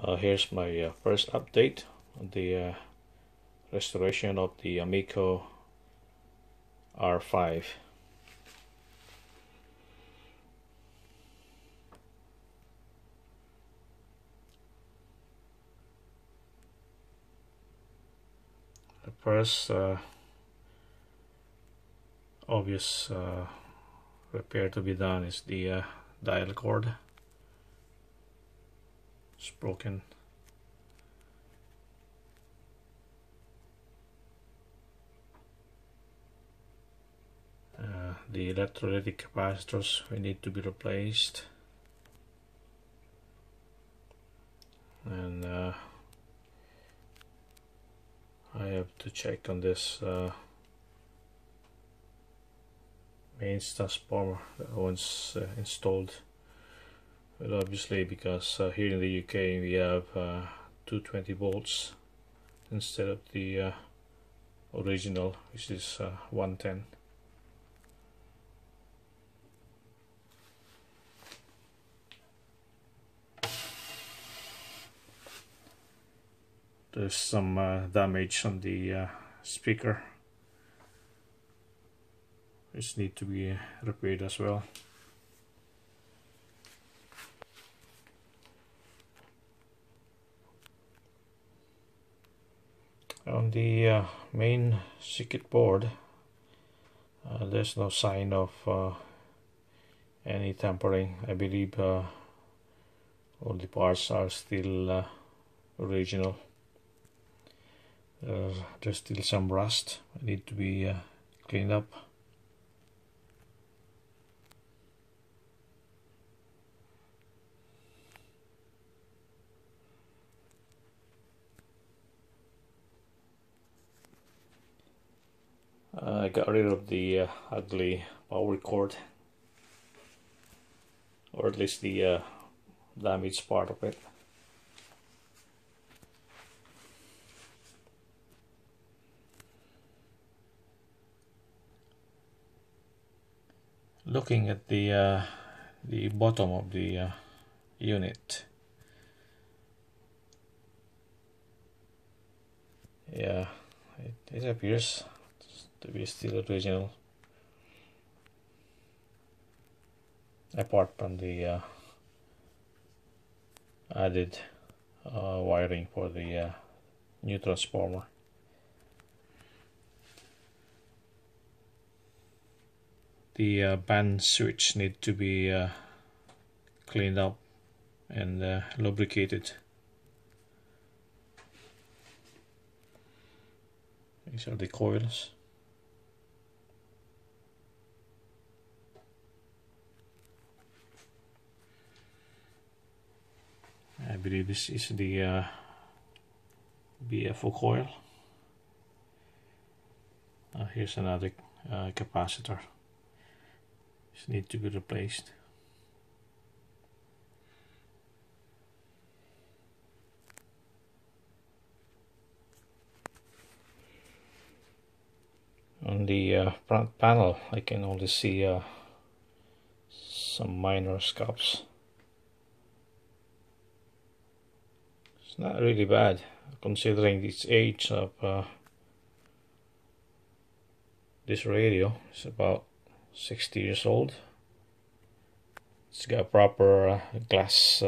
Here's my first update on the restoration of the Ameco R5. The first obvious repair to be done is the dial cord. It's broken. The electrolytic capacitors will need to be replaced, and I have to check on this main transformer that was installed. Well, obviously, because here in the UK we have 220 volts instead of the original, which is 110. There's some damage on the speaker, which need to be repaired as well. On the main circuit board, there's no sign of any tampering. I believe all the parts are still original. There's still some rust that need to be cleaned up. I got rid of the ugly power cord, or at least the damaged part of it. Looking at the bottom of the unit, yeah, it appears to be still original, apart from the added wiring for the new transformer. The band switch need to be cleaned up and lubricated. These are the coils. I believe this is the BFO coil. Here's another capacitor. This needs to be replaced. On the front panel, I can only see some minor scuffs. It's not really bad considering its age of this radio. It's about 60 years old. It's got proper glass